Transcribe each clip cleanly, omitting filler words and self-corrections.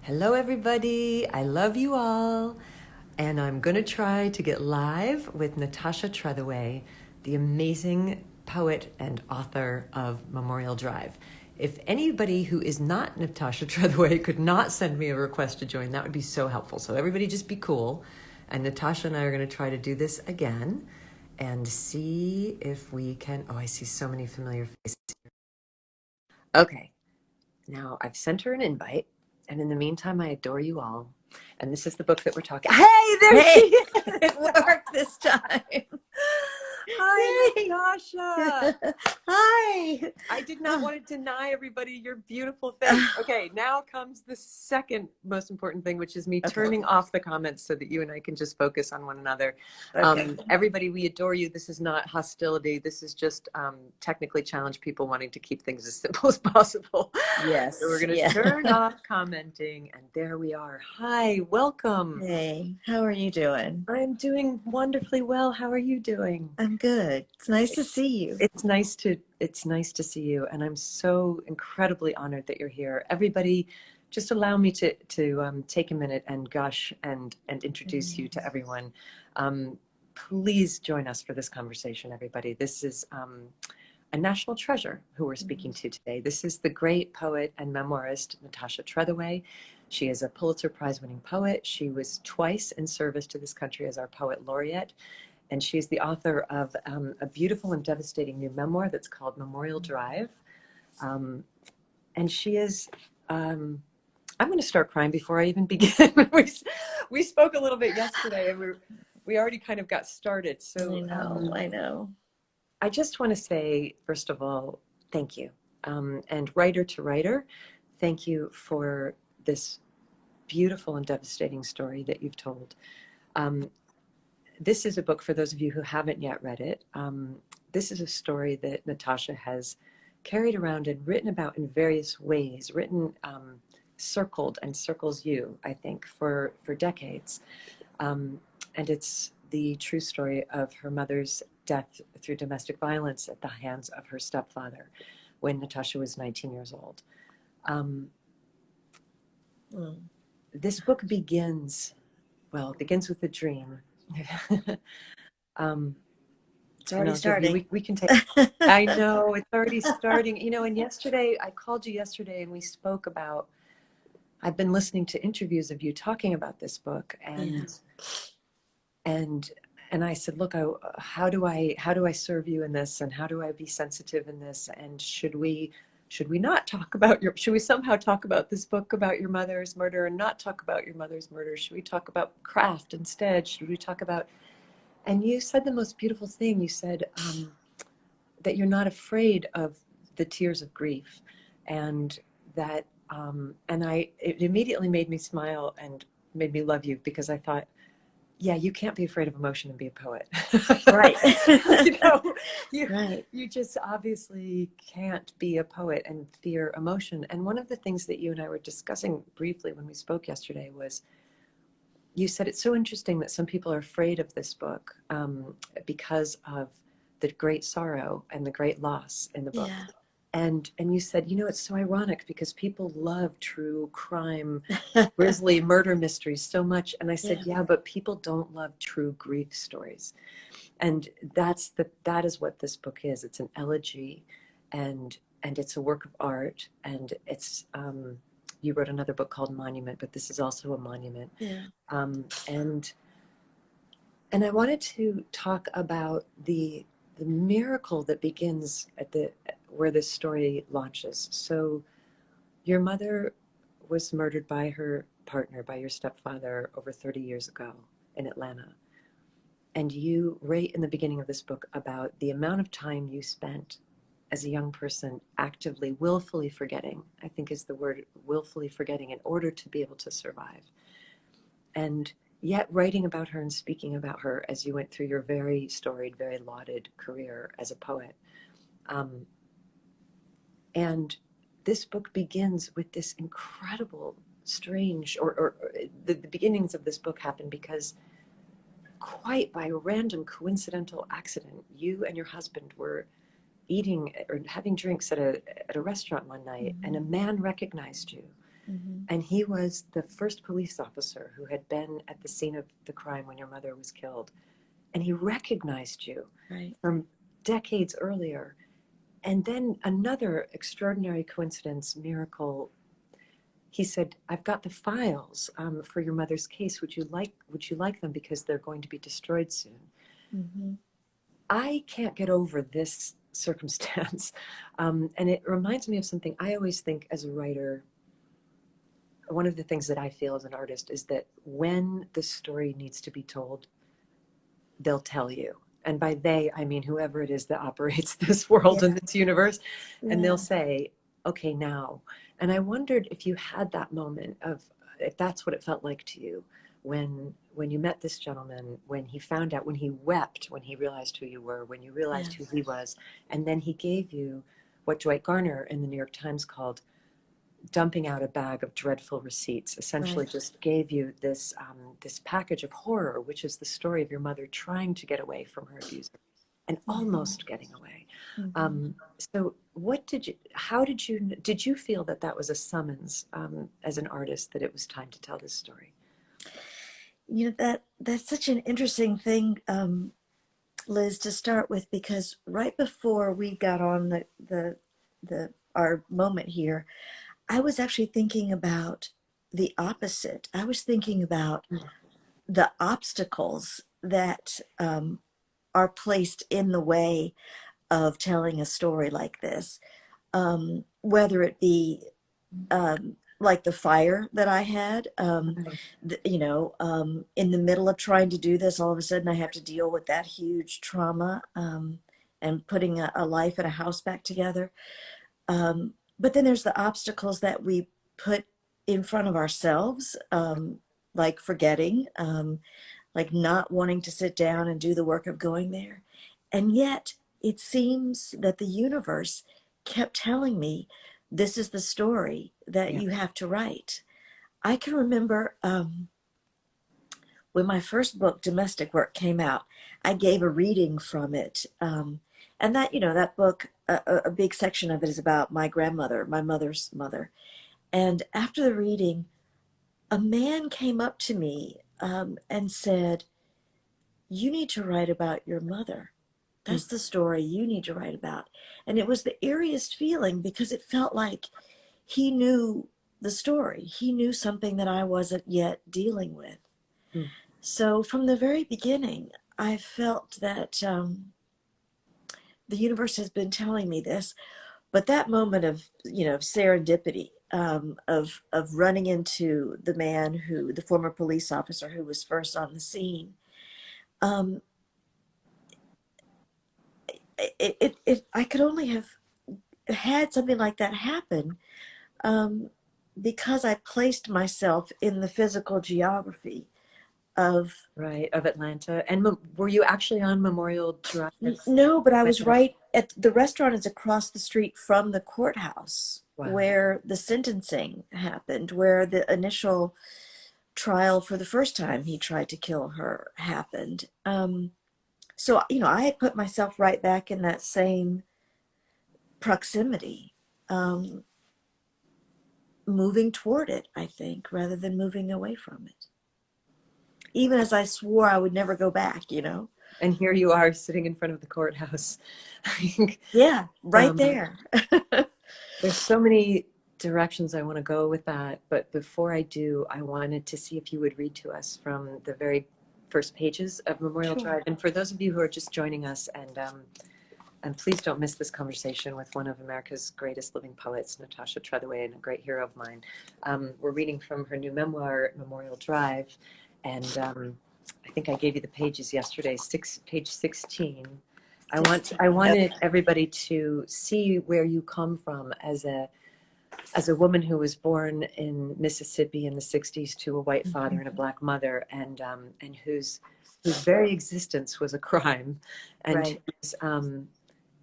Hello, everybody. I love you all. And I'm going to try to get live with Natasha Tretheway, the amazing poet and author of Memorial Drive. If anybody who is not Natasha Tretheway could not send me a request to join, that would be so helpful. So everybody just be cool. And Natasha and I are going to try to do this again and see if we can. Oh, I see so many familiar faces. Okay. Now I've sent her an invite. And in the meantime, I adore you all. And this is the book that we're talking. Hey, there she is. It worked this time. Hi, Natasha. Hi. I did not want to deny everybody your beautiful face. Okay, now comes the second most important thing, which is me turning off the comments so that you and I can just focus on one another. Okay. Everybody, we adore you. This is not hostility. This is just technically challenged people wanting to keep things as simple as possible. Yes. So we're going to turn off commenting, and there we are. Hi, welcome. Hey, how are you doing? I'm doing wonderfully well. How are you doing? I'm good. It's nice to see you. It's nice to see you, and I'm so incredibly honored that you're here. Everybody, just allow me to take a minute and gush and introduce you to everyone. Please join us for this conversation, everybody. This is a national treasure who we're speaking to today. This is the great poet and memoirist Natasha Tretheway. She is a Pulitzer Prize-winning poet. She was twice in service to this country as our poet laureate. And she's the author of a beautiful and devastating new memoir that's called Memorial Drive. And she is, I'm going to start crying before I even begin. we spoke a little bit yesterday, and we already kind of got started. So I know. I just want to say, first of all, thank you. And writer to writer, thank you for this beautiful and devastating story that you've told. This is a book for those of you who haven't yet read it. This is a story that Natasha has carried around and written about in various ways, circled and circles you, I think, for decades. And it's the true story of her mother's death through domestic violence at the hands of her stepfather when Natasha was 19 years old. This book begins with a dream. It's already starting. We can take. I know it's already starting. You know, and yesterday I called you yesterday, and we spoke about. I've been listening to interviews of you talking about this book, and I said, look, how do I serve you in this, and how do I be sensitive in this, and should we not talk about should we somehow talk about this book about your mother's murder and not talk about your mother's murder? Should we talk about craft instead? Should we talk about, and you said the most beautiful thing. You said that you're not afraid of the tears of grief, and that, it immediately made me smile and made me love you, because I thought, yeah, you can't be afraid of emotion and be a poet. Right. You just obviously can't be a poet and fear emotion. And one of the things that you and I were discussing briefly when we spoke yesterday was, you said it's so interesting that some people are afraid of this book because of the great sorrow and the great loss in the book. Yeah. And you said, it's so ironic because people love true crime, grisly murder mysteries so much. And I said, yeah, but people don't love true grief stories. And that is what this book is. It's an elegy, and it's a work of art. And it's, you wrote another book called Monument, but this is also a monument. Yeah. And I wanted to talk about the miracle that begins at where this story launches. So your mother was murdered by her partner, by your stepfather, over 30 years ago in Atlanta. And you write in the beginning of this book about the amount of time you spent as a young person actively, willfully forgetting, I think is the word, willfully forgetting, in order to be able to survive. And yet writing about her and speaking about her as you went through your very storied, very lauded career as a poet. And this book begins with this incredible, strange, or the beginnings of this book happen because, quite by a random coincidental accident, you and your husband were eating or having drinks at a restaurant one night, and a man recognized you Mm-hmm. And he was the first police officer who had been at the scene of the crime when your mother was killed. And he recognized you Right. from decades earlier. And then another extraordinary coincidence, miracle. He said, "I've got the files for your mother's case. Would you like them, because they're going to be destroyed soon?" Mm-hmm. I can't get over this circumstance. And it reminds me of something I always think as a writer. One of the things that I feel as an artist is that when the story needs to be told, they'll tell you. And by they, I mean whoever it is that operates this world Yeah. and this universe. And Yeah. they'll say, "Okay, now." And I wondered if you had that moment of, if that's what it felt like to you when you met this gentleman, when he found out, when he wept, when he realized who you were, when you realized who Yes. he was, and then he gave you what Dwight Garner in the New York Times called dumping out a bag of dreadful receipts. Essentially Right. just gave you this this package of horror, which is the story of your mother trying to get away from her abuser and Mm-hmm. almost getting away. Mm-hmm. So what how did you feel that that was a summons, as an artist, that it was time to tell this story? That's such an interesting thing, Liz, to start with, because right before we got on the our moment here, I was actually thinking about the opposite. I was thinking about the obstacles that are placed in the way of telling a story like this, whether it be like the fire that I had, in the middle of trying to do this, all of a sudden I have to deal with that huge trauma, and putting a life and a house back together. But then there's the obstacles that we put in front of ourselves, like forgetting, like not wanting to sit down and do the work of going there. And yet it seems that the universe kept telling me, this is the story that Yeah. you have to write. I can remember when my first book, Domestic Work, came out, I gave a reading from it. And that book, a big section of it is about my grandmother, my mother's mother. And after the reading, a man came up to me and said, "You need to write about your mother. Mm. That's the story you need to write about." And it was the eeriest feeling, because it felt like he knew the story. He knew something that I wasn't yet dealing with. Mm. So from the very beginning, I felt that the universe has been telling me this. But that moment of, serendipity, of running into the man the former police officer who was first on the scene, um, I could only have had something like that happen, um, because I placed myself in the physical geography of. Right, of Atlanta. And were you actually on Memorial Drive No, but I when was that? right at the restaurant is across the street from the courthouse Wow. where the sentencing happened, where the initial trial for the first time he tried to kill her happened. So, I had put myself right back in that same proximity, um, moving toward it, I think, rather than moving away from it. Even as I swore I would never go back. And here you are sitting in front of the courthouse. Yeah, right um, there. there's so many directions I want to go with that, but before I do, I wanted to see if you would read to us from the very first pages of Memorial Sure. Drive. And for those of you who are just joining us, and please don't miss this conversation with one of America's greatest living poets, Natasha Tretheway, and a great hero of mine. We're reading from her new memoir, Memorial Drive, and I think I gave you the pages yesterday, page 16. I 16. wanted Okay. everybody to see where you come from as a woman who was born in Mississippi in the 60s to a white father and a black mother, and whose very existence was a crime, and Right.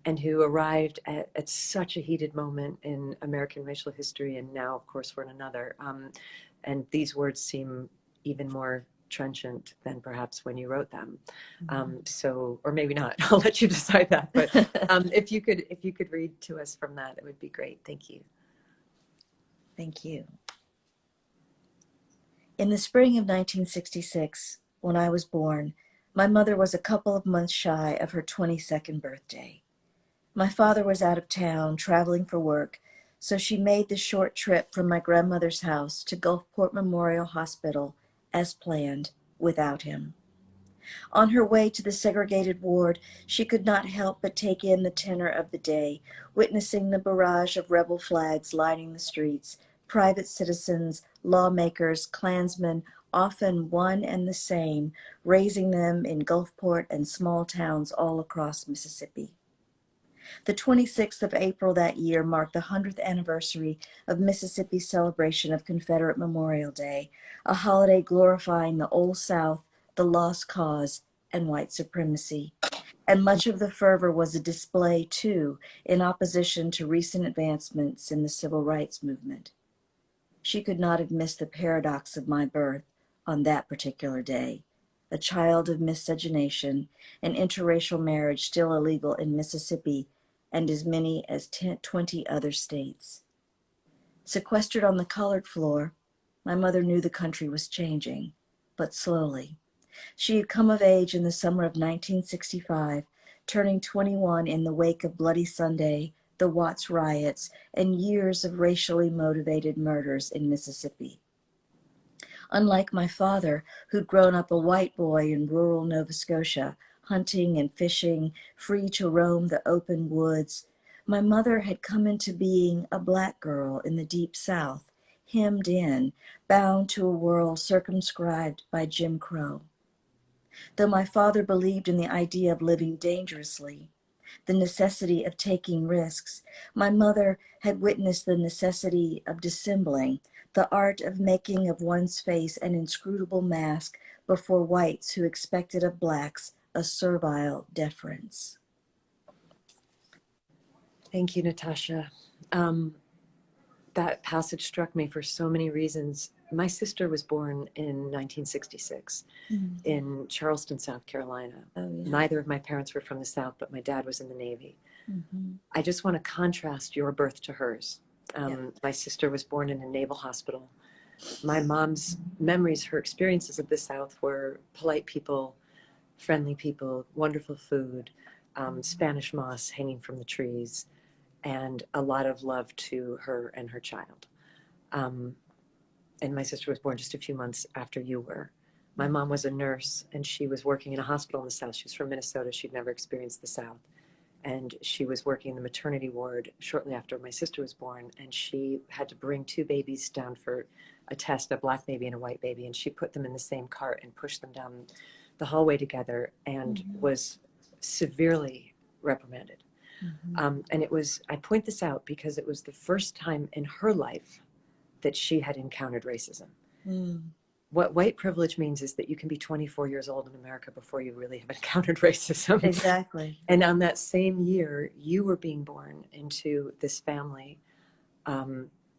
and who arrived at such a heated moment in American racial history, and now, of course, we're in another. And these words seem even more trenchant than perhaps when you wrote them. So, or maybe not. I'll let you decide that. But if you could read to us from that, it would be great. Thank you. Thank you. In the spring of 1966, when I was born, my mother was a couple of months shy of her 22nd birthday. My father was out of town traveling for work, so she made the short trip from my grandmother's house to Gulfport Memorial Hospital as planned without him. On her way to the segregated ward, she could not help but take in the tenor of the day, witnessing the barrage of rebel flags lining the streets, private citizens, lawmakers, Klansmen, often one and the same, raising them in Gulfport and small towns all across Mississippi. The 26th of April that year marked the 100th anniversary of Mississippi's celebration of Confederate Memorial Day, a holiday glorifying the Old South, the lost cause, and white supremacy. And much of the fervor was a display, too, in opposition to recent advancements in the civil rights movement. She could not have missed the paradox of my birth on that particular day. A child of miscegenation, an interracial marriage still illegal in Mississippi and as many as 20 other states. Sequestered on the colored floor, my mother knew the country was changing, but slowly. She had come of age in the summer of 1965, turning 21 in the wake of Bloody Sunday, the Watts riots, and years of racially motivated murders in Mississippi. Unlike my father, who'd grown up a white boy in rural Nova Scotia, hunting and fishing, free to roam the open woods, my mother had come into being a black girl in the deep South, hemmed in, bound to a world circumscribed by Jim Crow. Though my father believed in the idea of living dangerously, the necessity of taking risks, my mother had witnessed the necessity of dissembling, the art of making of one's face an inscrutable mask before whites who expected of blacks a servile deference. Thank you, Natasha. That passage struck me for so many reasons. My sister was born in 1966 in Charleston, South Carolina. Oh, yeah. Neither of my parents were from the South, but my dad was in the Navy. I just want to contrast your birth to hers. My sister was born in a naval hospital. My mom's memories, her experiences of the South were polite people, friendly people, wonderful food, Spanish moss hanging from the trees, and a lot of love to her and her child. And my sister was born just a few months after you were. My mom was a nurse, and she was working in a hospital in the South. She was from Minnesota. She'd never experienced the South. And she was working in the maternity ward shortly after my sister was born, and she had to bring two babies down for a test, a black baby and a white baby, and she put them in the same cart and pushed them down the hallway together and was severely reprimanded. And it was, I point this out because it was the first time in her life that she had encountered racism. What white privilege means is that you can be 24 years old in America before you really have encountered racism. Exactly. And on that same year, you were being born into this family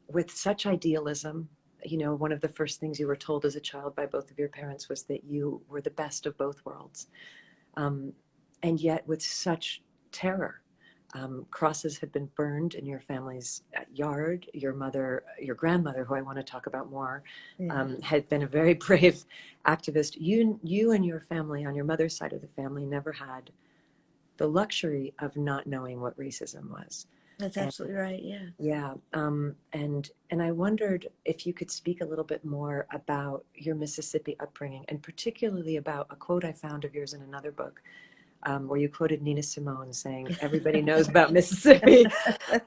with such idealism. You know, one of the first things you were told as a child by both of your parents was that you were the best of both worlds. And yet with such terror. Crosses had been burned in your family's yard. Your mother, your grandmother, who I want to talk about more, had been a very brave activist. You and your family on your mother's side of the family never had the luxury of not knowing what racism was. That's absolutely right. Yeah. Yeah. And I wondered if you could speak a little bit more about your Mississippi upbringing, and particularly about a quote I found of yours in another book, where you quoted Nina Simone saying, everybody knows about Mississippi.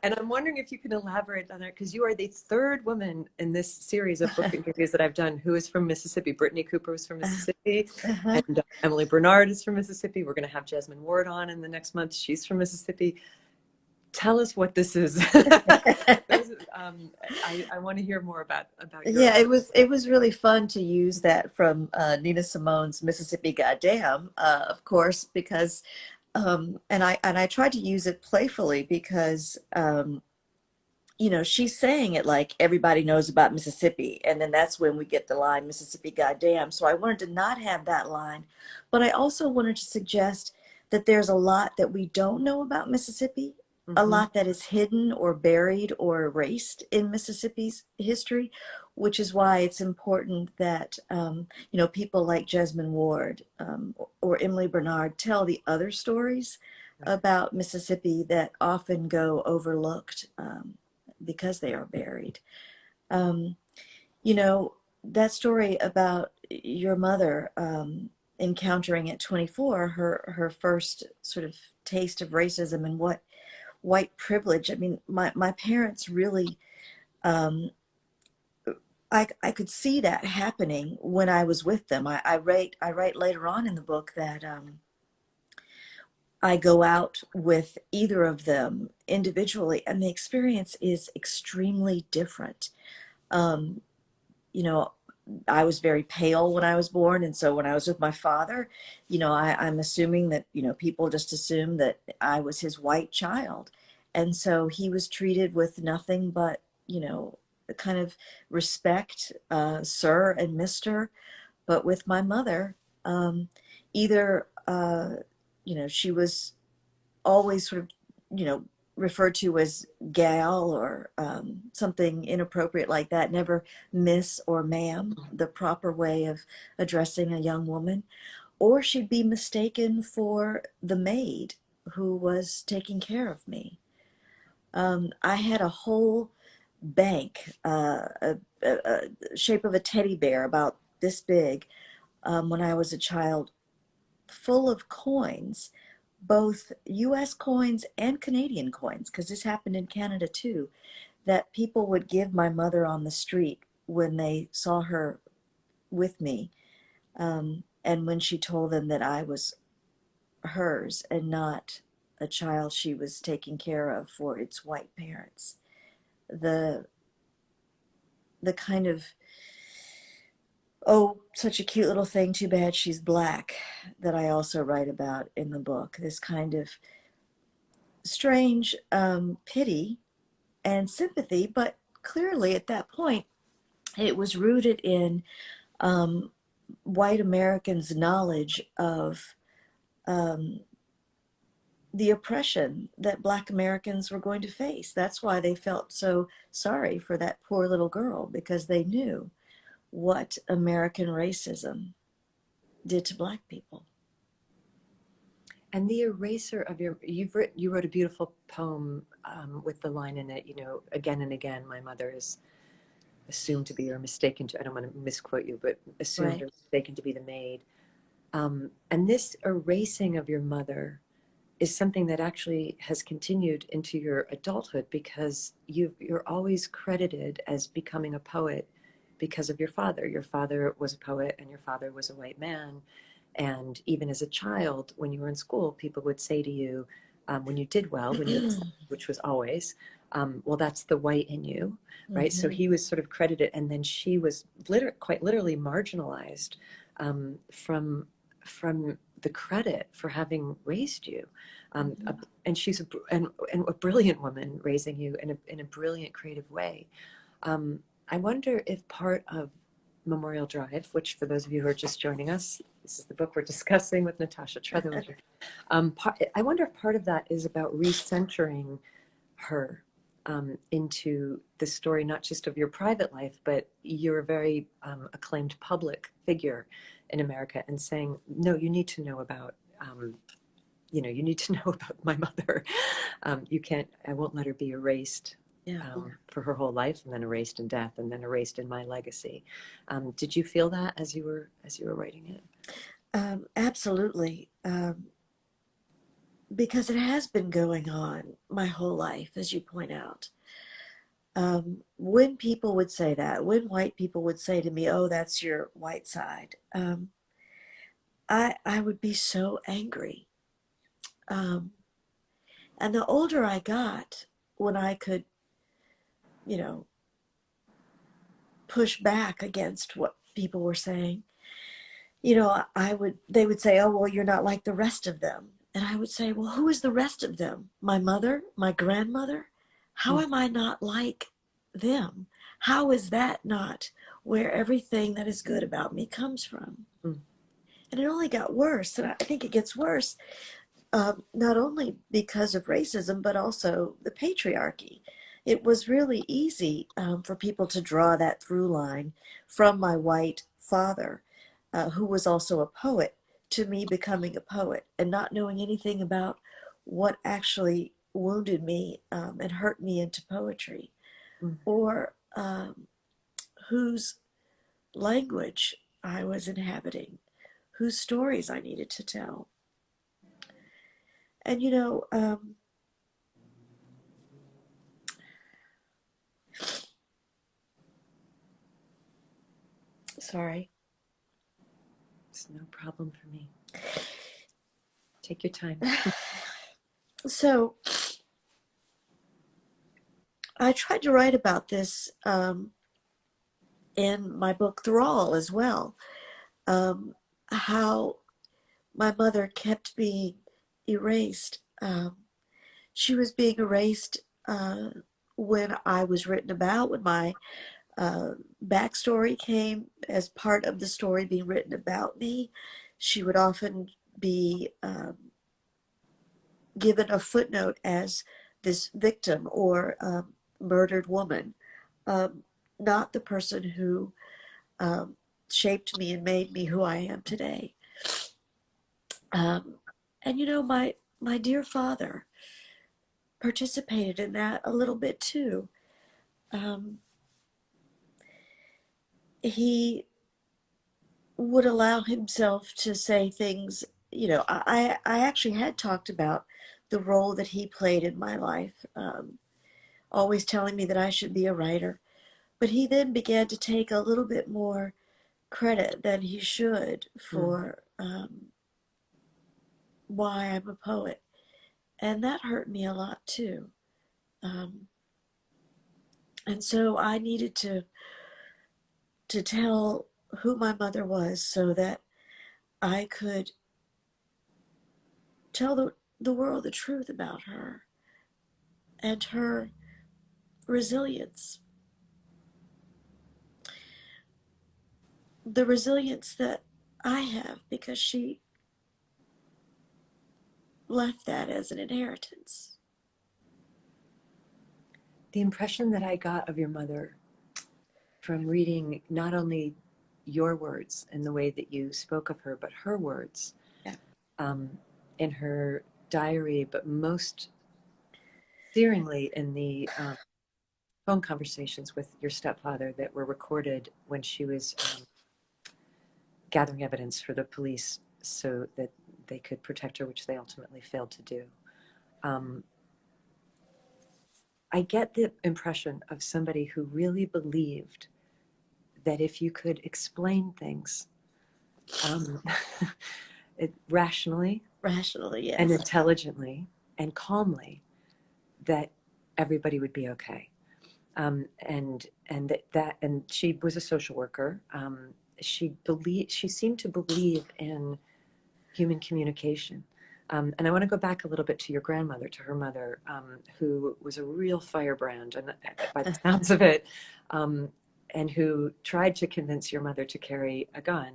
And I'm wondering if you can elaborate on that, because you are the third woman in this series of book interviews that I've done who is from Mississippi. Brittany Cooper is from Mississippi, and Emily Bernard is from Mississippi. We're going to have Jasmine Ward on in the next month. She's from Mississippi. Tell us what this is. I want to hear more about your it was really fun to use that from Nina Simone's Mississippi Goddamn, of course, because and I tried to use it playfully because you know, she's saying it like everybody knows about Mississippi, and then that's when we get the line Mississippi Goddamn. So I wanted to not have that line, but I also wanted to suggest that there's a lot that we don't know about Mississippi, a Mm-hmm. lot that is hidden or buried or erased in Mississippi's history, which is why it's important that people like Jesmyn Ward or Emily Bernard tell the other stories Right. about Mississippi that often go overlooked because they are buried. Um, you know, that story about your mother encountering at 24 her first sort of taste of racism and what white privilege. I mean, my parents really, um, I could see that happening when I was with them. I write later on in the book that I go out with either of them individually, and the experience is extremely different. Um, you know, I was very pale when I was born. And so when I was with my father, I'm assuming that, people just assumed that I was his white child. And so he was treated with nothing but, the kind of respect, sir and mister. But with my mother, either, she was always sort of, you know, referred to as gal or something inappropriate like that, never miss or ma'am, the proper way of addressing a young woman. Or she'd be mistaken for the maid who was taking care of me. I had a whole bank, shape of a teddy bear about this big, when I was a child, full of coins, both US coins and Canadian coins, because this happened in Canada too, that people would give my mother on the street when they saw her with me. And when she told them that I was hers and not a child she was taking care of for its white parents. The the kind of, oh, such a cute little thing, too bad she's black, that I also write about in the book. This kind of strange pity and sympathy, but clearly at that point it was rooted in um, white Americans' knowledge of um, the oppression that Black Americans were going to face. That's why they felt so sorry for that poor little girl, because they knew what American racism did to Black people. And the eraser of you wrote a beautiful poem with the line in it, again and again, my mother is assumed to be or mistaken to, I don't want to misquote you, but assumed Right. or mistaken to be the maid. And this erasing of your mother is something that actually has continued into your adulthood, because you're always credited as becoming a poet because of your father. Your father was a poet and your father was a white man. And even as a child, when you were in school, people would say to you, when you did well, when you excelled, which was always, well, that's the white in you, right? So Mm-hmm. he was sort of credited, and then she was quite literally marginalized from the credit for having raised you. Mm-hmm. And she's and a brilliant woman raising you in a brilliant, creative way. I wonder if part of Memorial Drive, which for those of you who are just joining us, this is the book we're discussing with Natasha Tretheway. I wonder if part of that is about recentering her into the story, not just of your private life, but you're a very acclaimed public figure in America, and saying, no, you need to know about, you need to know about my mother. You can't, I won't let her be erased Yeah. for her whole life, and then erased in death, and then erased in my legacy. Did you feel that as you were writing it? Absolutely. Because it has been going on my whole life, as you point out. When people would say that, when white people would say to me, "Oh, that's your white side," I would be so angry. Um, and the older I got, when I could, you know, push back against what people were saying, they would say, "Oh, well, you're not like the rest of them," and I would say, "Well, who is the rest of them? My mother, my grandmother? How Mm, am I not like them? How is that not where everything that is good about me comes from?" mm, And it only got worse, and I think it gets worse not only because of racism, but also the patriarchy. It was really easy for people to draw that through line from my white father, who was also a poet, to me becoming a poet and not knowing anything about what actually wounded me and hurt me into poetry, Mm. or whose language I was inhabiting, whose stories I needed to tell. And sorry. It's no problem for me. Take your time. So I tried to write about this in my book Thrall as well. How my mother kept being erased. She was being erased when I was written about, when my backstory came as part of the story being written about me. She would often be given a footnote as this victim or murdered woman, not the person who shaped me and made me who I am today. Um, and my dear father participated in that a little bit too. Um, he would allow himself to say things. I actually had talked about the role that he played in my life, always telling me that I should be a writer. But he then began to take a little bit more credit than he should Mm. for why I'm a poet. And that hurt me a lot too. Um, and so I needed to tell who my mother was so that I could tell the world the truth about her and her resilience. The resilience that I have because she left that as an inheritance. The impression that I got of your mother from reading not only your words and the way that you spoke of her, but her words Yeah. um, in her diary, but most searingly in the phone conversations with your stepfather that were recorded when she was gathering evidence for the police so that they could protect her, which they ultimately failed to do. Um, I get the impression of somebody who really believed that if you could explain things um, rationally Rationally, and yes. intelligently and calmly, that everybody would be okay. And she was a social worker. She seemed to believe in human communication. And I want to go back a little bit to your grandmother, to her mother, who was a real firebrand, and by the sounds of it, um, and who tried to convince your mother to carry a gun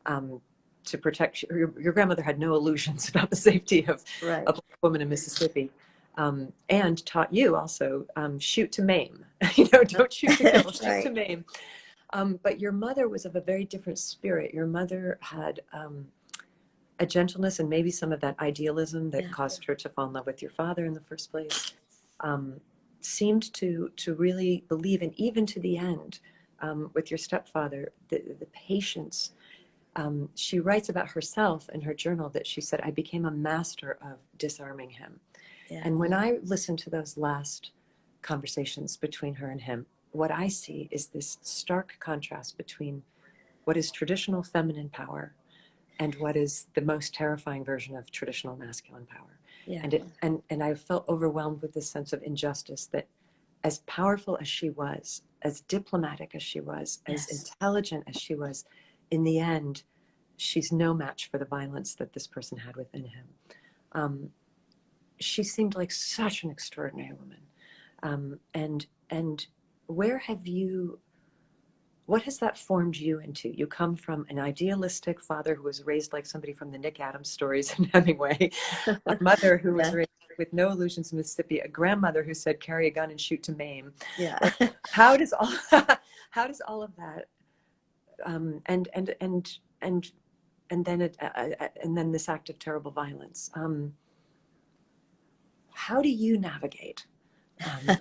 um, to protect. Your grandmother had no illusions about the safety of Right. a black woman in Mississippi, and taught you also shoot to maim. Don't shoot to kill, shoot to Right. maim. But your mother was of a very different spirit. Your mother had a gentleness and maybe some of that idealism that Yeah. caused her to fall in love with your father in the first place, um, seemed to really believe, and even to the end, with your stepfather, the patience. She writes about herself in her journal that she said, "I became a master of disarming him." Yeah. And when I listen to those last conversations between her and him, what I see is this stark contrast between what is traditional feminine power and what is the most terrifying version of traditional masculine power. Yeah. And I felt overwhelmed with this sense of injustice that as powerful as she was, as diplomatic as she was, as Yes. intelligent as she was, in the end, she's no match for the violence that this person had within him. She seemed like such an extraordinary woman. And where have you what has that formed you into? You come from an idealistic father who was raised like somebody from the Nick Adams stories in Hemingway, a mother who was Yeah. raised with no illusions in Mississippi, a grandmother who said, carry a gun and shoot to maim. Yeah. Like, how does all, how does all of that, and and then and then this act of terrible violence, how do you navigate? Um,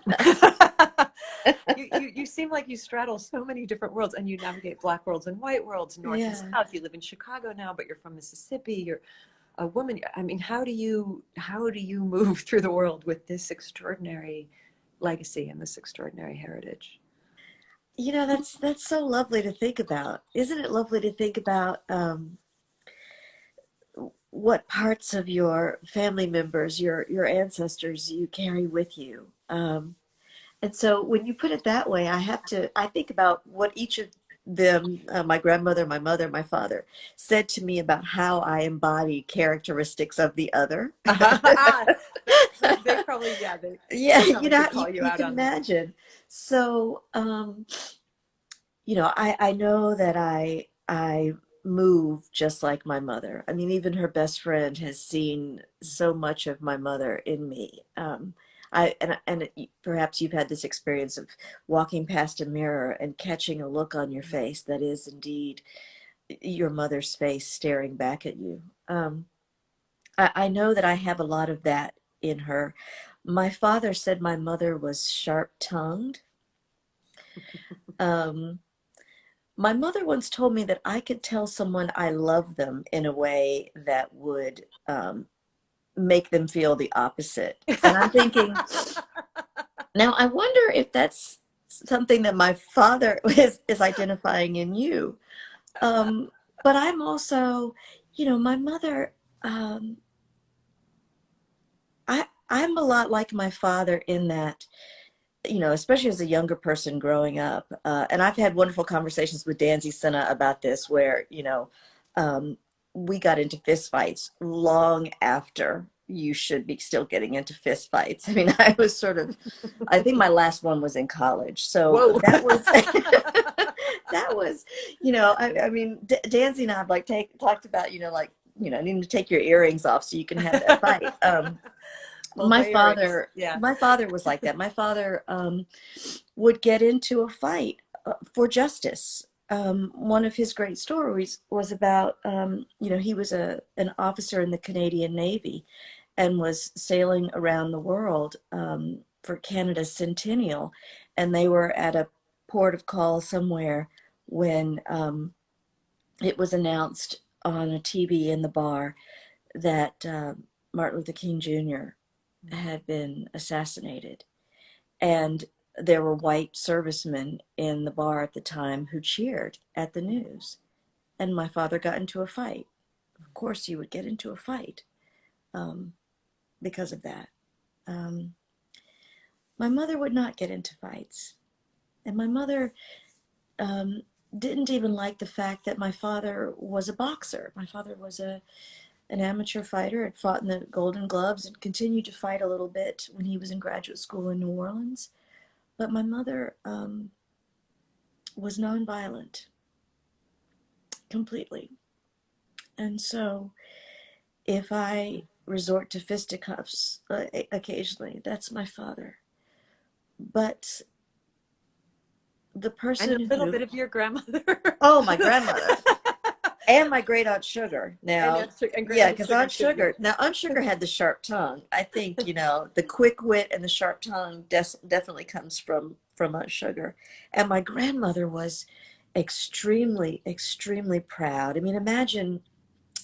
you seem like you straddle so many different worlds, and you navigate black worlds and white worlds, north and Yeah. south. You live in Chicago now, but you're from Mississippi. You're a woman. I mean, how do you move through the world with this extraordinary legacy and this extraordinary heritage? You know, that's so lovely to think about. Isn't it lovely to think about what parts of your family members, your ancestors, you carry with you? And so when you put it that way, I think about what each of them, my grandmother, my mother, my father, said to me about how I embody characteristics of the other. They probably, yeah, Yeah, they you probably know, could call you you out can on that. imagine. So, I know that I move just like my mother. I mean, even her best friend has seen so much of my mother in me. Perhaps you've had this experience of walking past a mirror and catching a look on your face that is indeed your mother's face staring back at you. I know that I have a lot of that in her. My father said my mother was sharp-tongued. Um, My mother once told me that I could tell someone I love them in a way that would make them feel the opposite. And I'm thinking, now I wonder if that's something that my father is identifying in you. Um, but I'm also, my mother, um, I'm a lot like my father in that, especially as a younger person growing up. And I've had wonderful conversations with Danzy Senna about this, where, um, we got into fist fights long after you should be still getting into fist fights. I mean, I think my last one was in college. So Whoa. that was, that was, I mean, Danzy and I have like talked about, needing to take your earrings off so you can have that fight. Hold my my earrings. father Yeah. my father was like that. My father would get into a fight for justice. One of his great stories was about he was an officer in the Canadian Navy and was sailing around the world for Canada's centennial, and they were at a port of call somewhere when it was announced on a TV in the bar that Martin Luther King Jr. had been assassinated. And there were white servicemen in the bar at the time who cheered at the news. And my father got into a fight. Of course, you would get into a fight um, because of that. Um, my mother would not get into fights. And my mother um, didn't even like the fact that my father was a boxer. My father was an amateur fighter, had fought in the Golden Gloves and continued to fight a little bit when he was in graduate school in New Orleans. But my mother was nonviolent completely. And so if I resort to fisticuffs occasionally, that's my father. But the And a person little who, bit of your grandmother. oh, my grandmother and my great Aunt Sugar. Now, And great yeah, Aunt because Sugar too. Yeah. Aunt Sugar had the sharp tongue. I think, the quick wit and the sharp tongue definitely comes from Aunt Sugar. And my grandmother was extremely, extremely proud. I mean, imagine,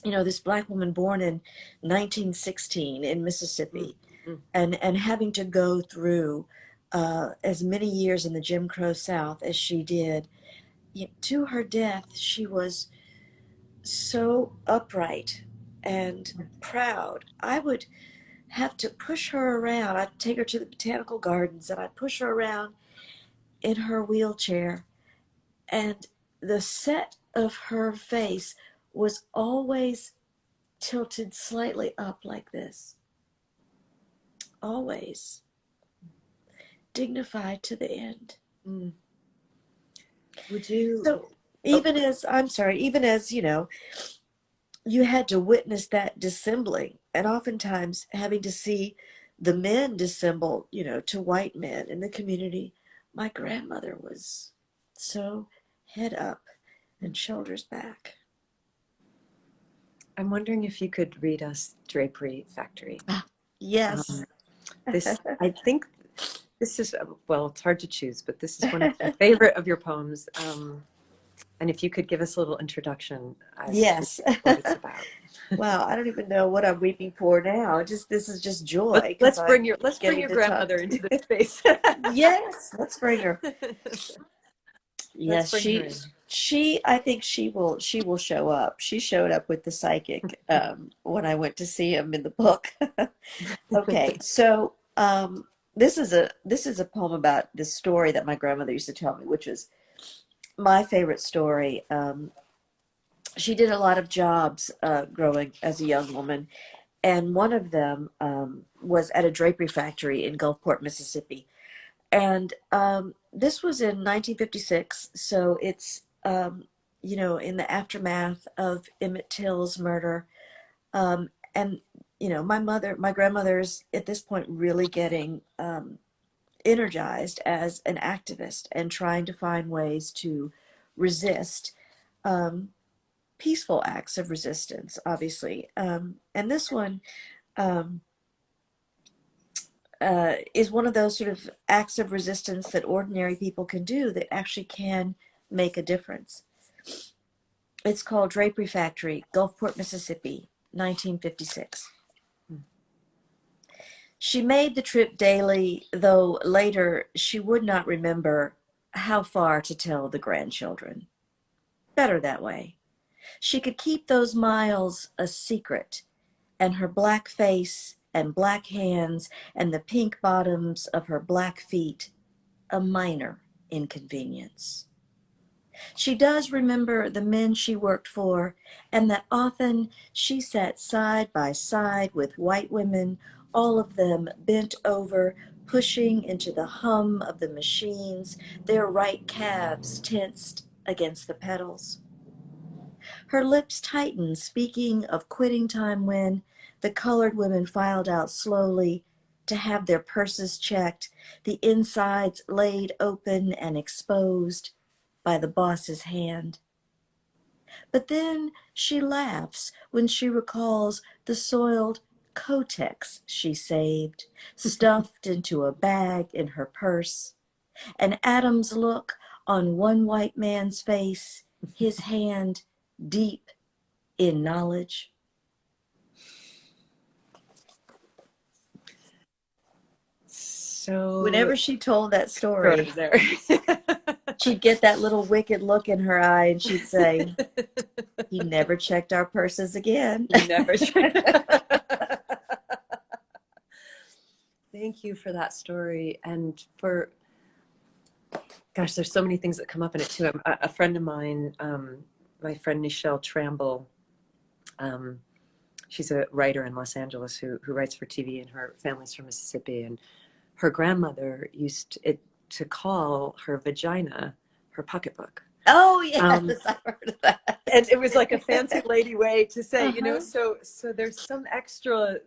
this black woman born in 1916 in Mm, Mississippi mm. and having to go through as many years in the Jim Crow South as she did. To her death, she was so upright and proud. I would have to push her around. I'd take her to the botanical gardens and I'd push her around in her wheelchair. And the set of her face was always tilted slightly up like this. Always dignified to the end. Mm. Would you? So Oh, even as, I'm sorry, even as, you had to witness that dissembling, and oftentimes having to see the men dissemble, to white men in the community. My grandmother was so head up and shoulders back. I'm wondering if you could read us Drapery Factory. Yes. Um, this, I think, this is well, it's hard to choose, but this is one of my favorite of your poems. And if you could give us a little introduction as to Yes. what it's about. Wow, I don't even know what I'm weeping for now. Just this is just Let's joy because let's I'm bring your let's bring getting your to talk. grandmother into this space. Yes, let's bring her. Let's Yes, bring her in. she I think she will show up. She showed up with the psychic when I went to see him in the book. Okay, so this is a poem about this story that my grandmother used to tell me, which was my favorite story. She did a lot of jobs growing as a young woman, and one of them was at a drapery factory in Gulfport, Mississippi. And this was in 1956, so it's in the aftermath of Emmett Till's murder. And my grandmother's at this point really getting energized as an activist and trying to find ways to resist, um, peaceful acts of resistance, obviously. And this one um, is one of those sort of acts of resistance that ordinary people can do that actually can make a difference. It's called Drapery Factory, Gulfport, Mississippi, 1956. She made the trip daily, though later she would not remember how far to tell the grandchildren. Better that way. She could keep those miles a secret, and her black face and black hands and the pink bottoms of her black feet a minor inconvenience. She does remember the men she worked for, and that often she sat side by side with white women, all of them bent over, pushing into the hum of the machines, their right calves tensed against the pedals. Her lips tightened, speaking of quitting time when the colored women filed out slowly to have their purses checked, the insides laid open and exposed by the boss's hand. But then she laughs when she recalls the soiled Kotex she saved, stuffed into a bag in her purse, and Adam's look on one white man's face, his hand deep in knowledge. So Whenever she told that right story, there. she'd get that little wicked look in her eye and she'd say, he never checked our purses again. You never. Thank you for that story, and for gosh, there's so many things that come up in it too. A friend of mine, my friend Nichelle Tramble, um, she's a writer in Los Angeles who writes for TV, and her family's from Mississippi. And her grandmother used to call her vagina her pocketbook. Oh, yes, Um, I heard of that. and it was like a fancy lady way to say, Uh-huh. so there's some extra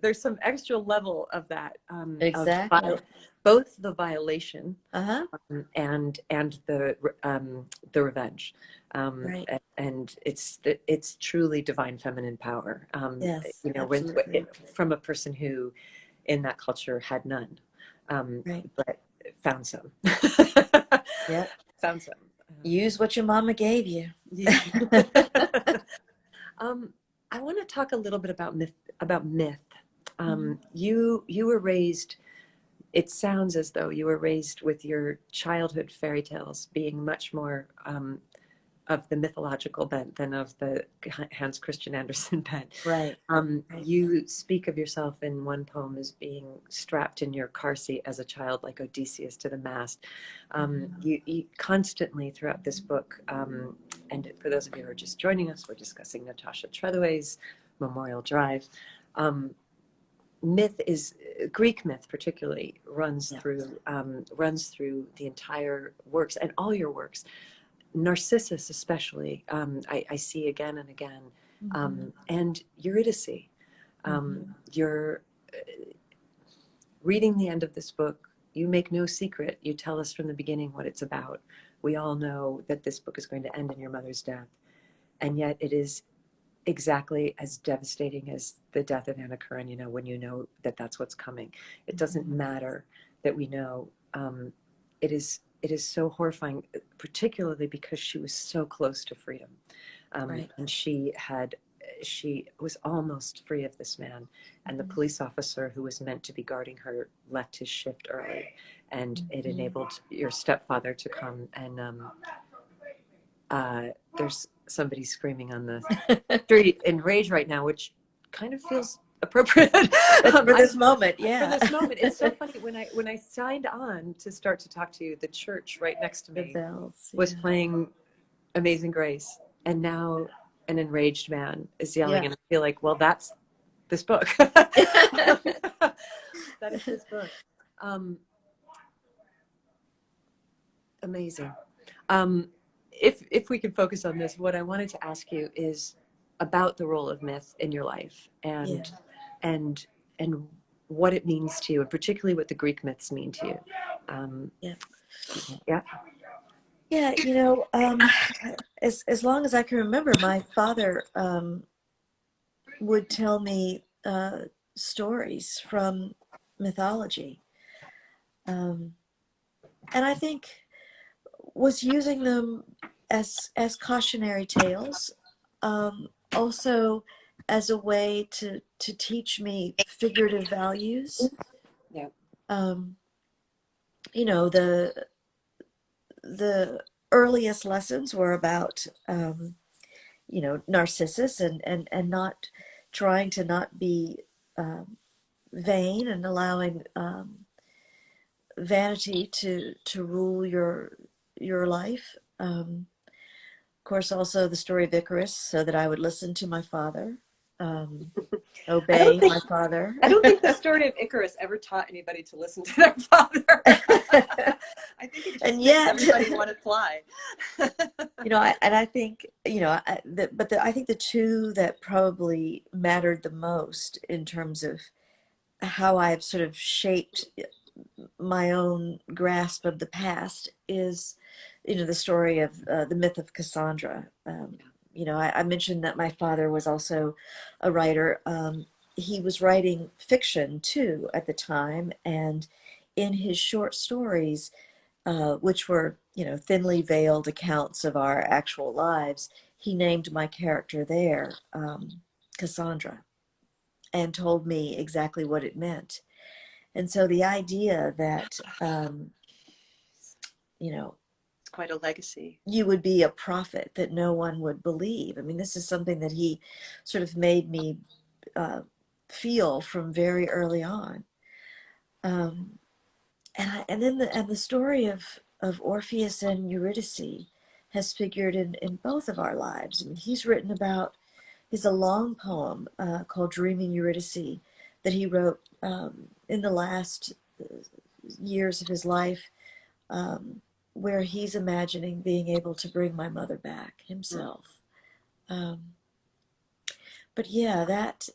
level of that, Exactly. both the violation, Uh-huh. and the revenge, Right. and it's truly divine feminine power, Yes, when absolutely. from a person who in that culture had none, Right. but found some. Yep. Found some. Use what your mama gave you. Yeah. um, I want to talk a little bit about myth. Mhm. You were raised. It sounds as though you were raised with your childhood fairy tales being much more of the mythological bent than of the Hans Christian Andersen bent. Right. Right. You speak of yourself in one poem as being strapped in your car seat as a child, like Odysseus to the mast. Mhm. You constantly throughout this book, and for those of you who are just joining us, we're discussing Natasha Tretheway's Memorial Drive. Um, myth is Greek myth, particularly runs Yeah. through the entire works, and all your works. Narcissus especially, I see again and again, and Eurydice. You're reading the end of this book. You make no secret. You tell us from the beginning what it's about. We all know that this book is going to end in your mother's death, and yet it is exactly as devastating as the death of Anna Karenina, when you know that that's what's coming. It doesn't matter that we know. It is so horrifying, particularly because she was so close to freedom. And she was almost free of this man, and the police officer who was meant to be guarding her left his shift early, and it enabled your stepfather to come. And there's somebody screaming on the street in rage right now, which kind of feels appropriate for this moment. Yeah, for this moment. It's so funny, when I signed on to start to talk to you, the church right next to me was playing Amazing Grace, and now an enraged man is yelling, and I feel like, well, that's this book. That is this book. Amazing. If we could focus on this, what I wanted to ask you is about the role of myth in your life, and what it means to you, and particularly what the Greek myths mean to you. Yeah, you know, as long as I can remember, my father would tell me stories from mythology, and I think was using them as cautionary tales, also as a way to teach me figurative values. Yeah. You know, the earliest lessons were about you know, Narcissus, and not trying to not be vain, and allowing vanity to rule your life. Of course, also the story of Icarus, so that I would listen to my father, obey my father. I don't think the story of Icarus ever taught anybody to listen to their father. I think it just makes everybody want to fly. You know, I think, you know, I think the two that probably mattered the most in terms of how I've sort of shaped my own grasp of the past is, you know, the story of the myth of Cassandra. You know, I mentioned that my father was also a writer. He was writing fiction too at the time, and in his short stories, which were, you know, thinly veiled accounts of our actual lives, he named my character there Cassandra, and told me exactly what it meant. And so the idea that, you know, it's quite a legacy. You would be a prophet that no one would believe. I mean, this is something that he sort of made me feel from very early on. And then the story of Orpheus and Eurydice has figured in both of our lives. I mean, he's written about, there's a long poem called Dreaming Eurydice that he wrote in the last years of his life, where he's imagining being able to bring my mother back himself. But yeah, that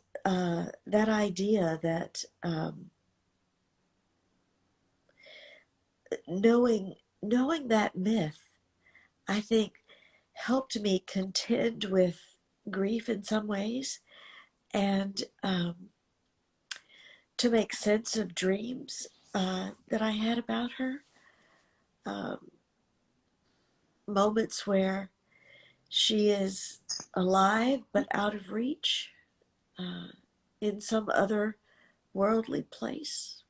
idea that knowing that myth, I think, helped me contend with grief in some ways, and to make sense of dreams that I had about her. Moments where she is alive but out of reach in some other worldly place.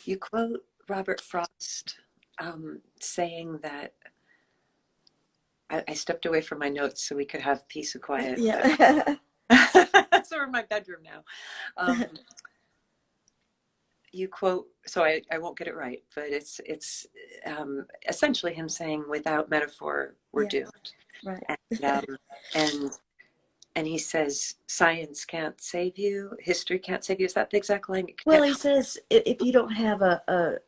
You quote Robert Frost saying that, I stepped away from my notes so we could have peace and quiet. Yeah. So we're in my bedroom now. You quote, so I won't get it right, but it's essentially him saying, without metaphor, we're doomed. Right. And he says, science can't save you, history can't save you. Is that the exact line? Well, he says if you don't have a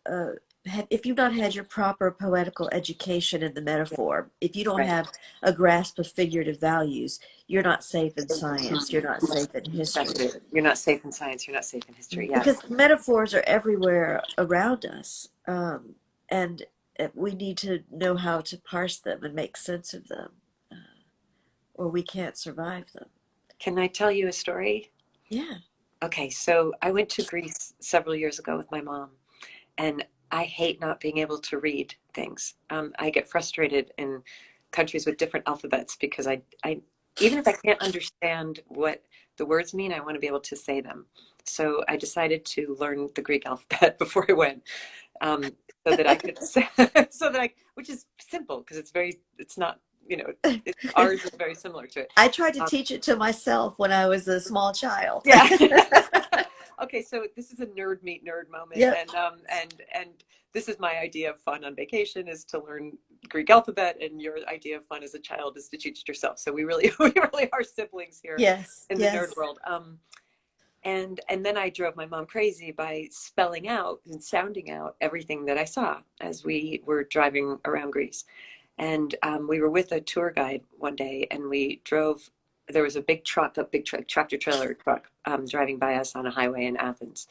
if you've not had your proper poetical education in the Yeah. metaphor, if you don't Right. have a grasp of figurative values, you're not safe in science. You're not safe in That's history. it. You're not safe in science. You're not safe in history. Because Yes. metaphors are everywhere around us, and we need to know how to parse them and make sense of them, or we can't survive them. Can I tell you a story? Yeah. Okay, so I went to Greece several years ago with my mom, and I hate not being able to read things. I get frustrated in countries with different alphabets because I, even if I can't understand what the words mean, I want to be able to say them. So I decided to learn the Greek alphabet before I went, um, so that I could, so that which is simple because it's not, ours is very similar to it. I tried to Um, teach it to myself when I was a small child. yeah. Okay, so this is a nerd meet nerd moment, Yep. and this is my idea of fun on vacation is to learn Greek alphabet, and your idea of fun as a child is to teach it yourself. So we really we really are siblings here Yes. in the nerd Yes. world. And then I drove my mom crazy by spelling out and sounding out everything that I saw as we were driving around Greece. And we were with a tour guide one day, and we drove. There was a big truck, tractor trailer truck, driving by us on a highway in Athens.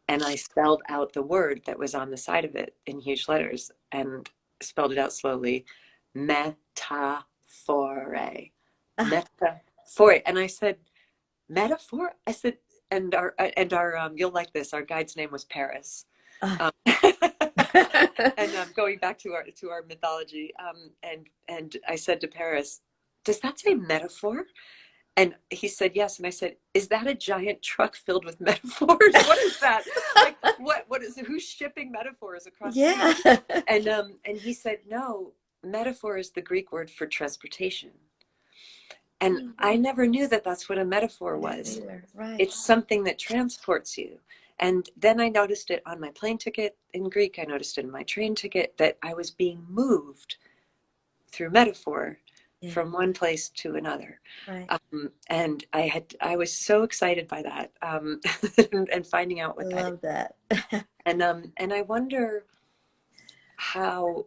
And I spelled out the word that was on the side of it in huge letters and spelled it out slowly, metaphore, Ah, metaphor. And I said, metaphor? I said, and our you'll like this. Our guide's name was Paris. ah. Um, and going back to our mythology, and I said to Paris, "Does that say metaphor?" And he said yes. And I said, "Is that a giant truck filled with metaphors? What is that? Like, what is it? Who's shipping metaphors across seas?" Yeah. And he said, "No, metaphor is the Greek word for transportation." And I never knew that that's what a metaphor was. Either. Right. It's something that transports you. And then I noticed it on my plane ticket in Greek. I noticed it in my train ticket that I was being moved through metaphor Yeah. from one place to another. Right. And I was so excited by that, and finding out I what that is. love that. And I wonder how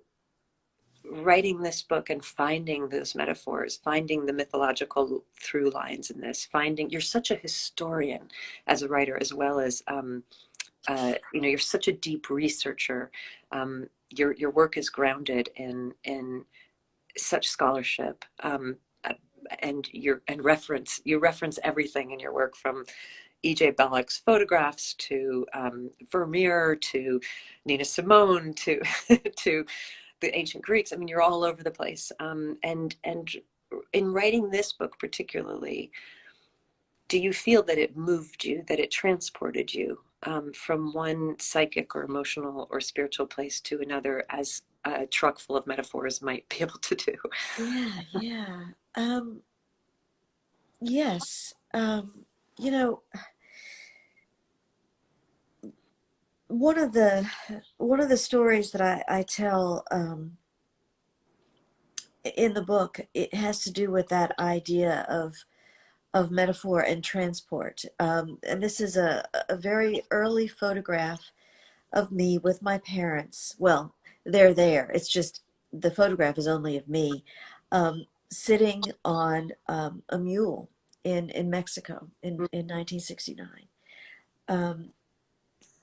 writing this book and finding those metaphors, finding the mythological through lines in this, finding you're such a historian as a writer, as well as you're such a deep researcher. Your work is grounded in such scholarship, and you reference everything in your work, from E.J. Belloch's photographs to Vermeer to Nina Simone to to the ancient Greeks. I mean, you're all over the place. And in writing this book particularly, do you feel that it moved you, that it transported you, from one psychic or emotional or spiritual place to another, as a truck full of metaphors might be able to do? Yeah. Yeah. Yes. You know, one of the stories that I tell in the book, it has to do with that idea of metaphor and transport. And this is a very early photograph of me with my parents. Well, they're there. It's just the photograph is only of me sitting on a mule in Mexico in 1969. Um,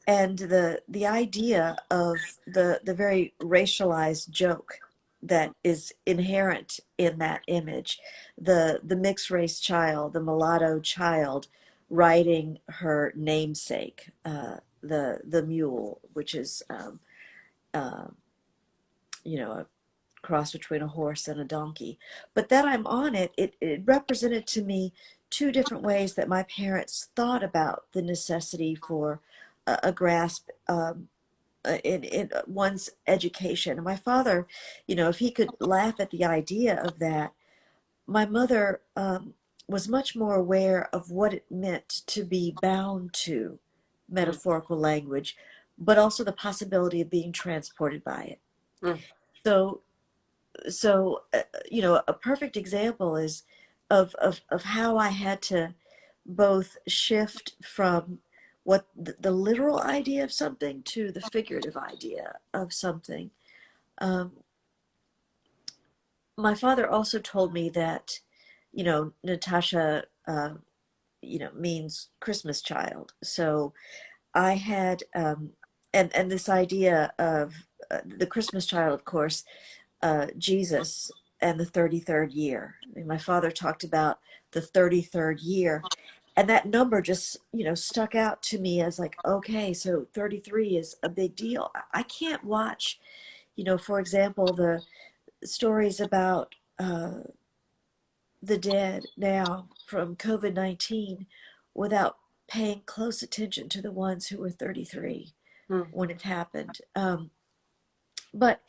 and the idea of the very racialized joke that is inherent in that image, the mixed race child, the mulatto child riding her namesake, the mule, which is uh, a cross between a horse and a donkey. But that I'm on it, it represented to me two different ways that my parents thought about the necessity for a grasp in one's education. And my father, if he could laugh at the idea of that, my mother was much more aware of what it meant to be bound to Mm, metaphorical language, but also the possibility of being transported by it. mm, So a perfect example of how I had to both shift from what the literal idea of something to the figurative idea of something. Um, my father also told me that, Natasha, means Christmas child. So I had, and this idea of the Christmas child, of course, Jesus and the 33rd year. I mean, my father talked about the 33rd year, and that number just, stuck out to me as like, okay, so 33 is a big deal. I can't watch, for example, the stories about the dead now from COVID-19 without paying close attention to the ones who were 33 Mm. when it happened. But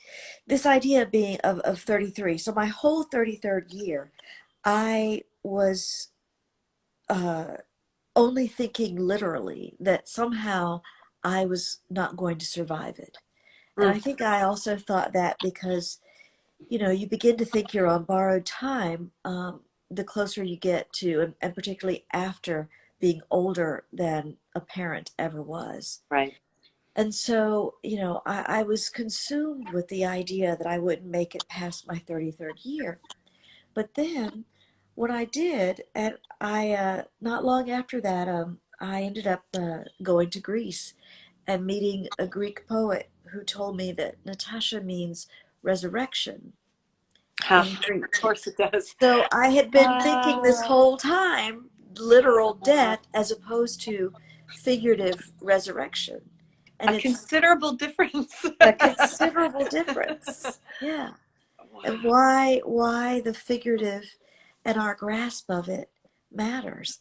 this idea of being of 33, so my whole 33rd year, I was uh, only thinking literally that somehow I was not going to survive it. And I Mm. think I also thought that because, you begin to think you're on borrowed time, the closer you get to, and particularly after being older than a parent ever was. Right. And so, I was consumed with the idea that I wouldn't make it past my 33rd year. But then when I did, and not long after that, I ended up going to Greece and meeting a Greek poet who told me that Natasha means resurrection Ha, in of Greek. course it does. So I had been thinking this Ah, whole time literal death as opposed to figurative resurrection. a And it's considerable difference. a considerable difference. Yeah. And Wow. why the figurative and our grasp of it matters.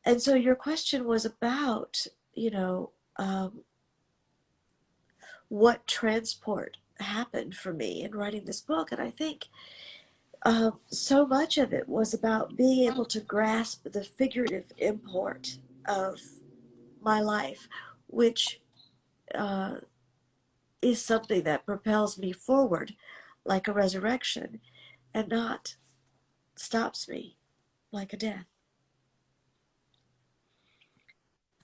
And so your question was about, what transport happened for me in writing this book. And I think so much of it was about being able to grasp the figurative import of my life, which uh, is something that propels me forward like a resurrection and not stops me like a death.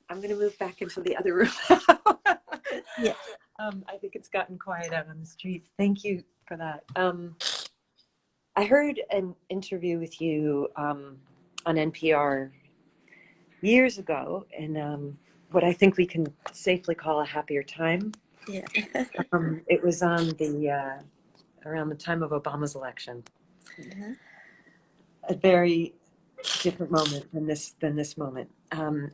I'm going to move back into the other room. Yeah. I think it's gotten quiet out on the streets. Thank you for that. I heard an interview with you on NPR years ago in what I think we can safely call a happier time. Yeah. It was on the around the time of Obama's election. Uh-huh. A very different moment than this moment.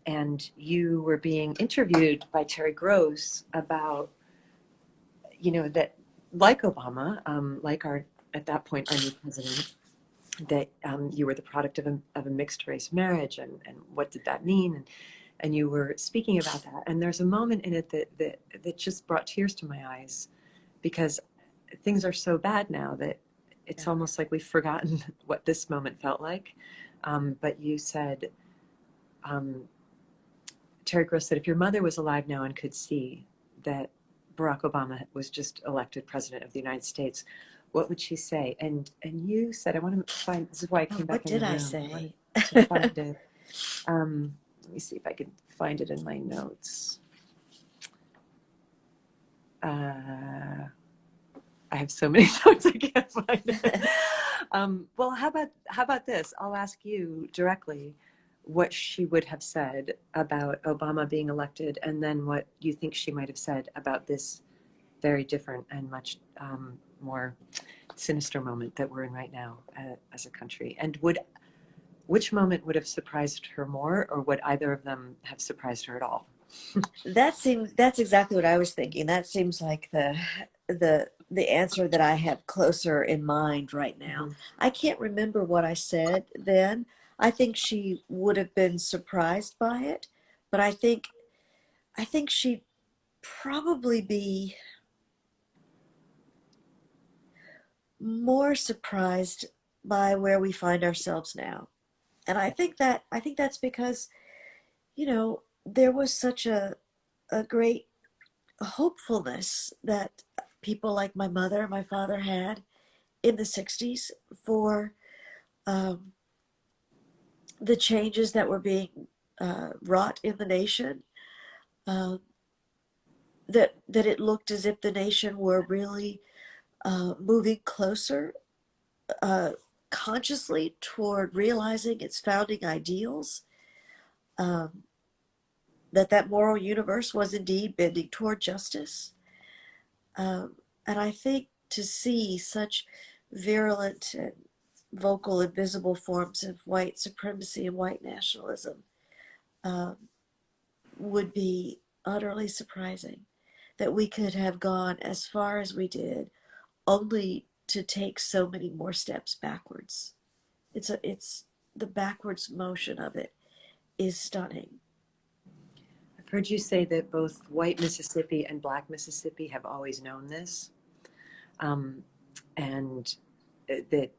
And you were being interviewed by Terry Gross about, that like Obama, like our at that point our new president, that you were the product of a mixed race marriage, and what did that mean? And you were speaking about that. And there's a moment in it that just brought tears to my eyes because things are so bad now that it's Yeah. almost like we've forgotten what this moment felt like. But you said, um, Terry Gross said, if your mother was alive now and could see that Barack Obama was just elected president of the United States, what would she say? And you said, I want to find, this is why I Oh, came back what in the did I room. I say? wanted to find it. Let me see if I can find it in my notes. I have so many notes I can't find it. Well, how about this? I'll ask you directly what she would have said about Obama being elected, and then what you think she might have said about this very different and much more sinister moment that we're in right now as a country. And which moment would have surprised her more, or would either of them have surprised her at all? That's exactly what I was thinking. That seems like the answer that I have closer in mind right now. Mhm. I can't remember what I said then. I think she would have been surprised by it, but I think she'd probably be more surprised by where we find ourselves now. And I think that's because, there was such a great hopefulness that people like my mother and my father had in the 60s for um, the changes that were being wrought in the nation. um, that it looked as if the nation were really moving closer uh, consciously toward realizing its founding ideals, um, that moral universe was indeed bending toward justice. And I think to see such virulent and vocal and visible forms of white supremacy and white nationalism um, would be utterly surprising. That we could have gone as far as we did, only to take so many more steps backwards. It's the backwards motion of it is stunning. I've heard you say that both white Mississippi and black Mississippi have always known this. Um, and that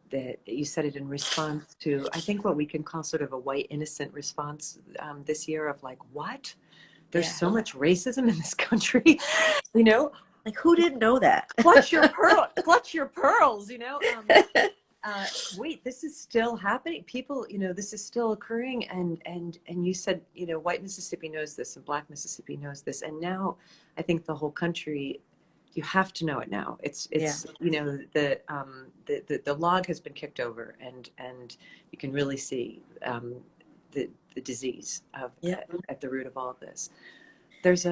you said it in response to, I think, what we can call sort of a white innocent response this year of like, what? There's Yeah. so much racism in this country, you know? Like, who didn't know that? Clutch your pearls, you know? Wait, this is still happening. People, this is still occurring. And you said, white Mississippi knows this and black Mississippi knows this. And now I think the whole country, you have to know it now. It's Yeah. The log has been kicked over, and you can really see the disease at the root of all of this. There's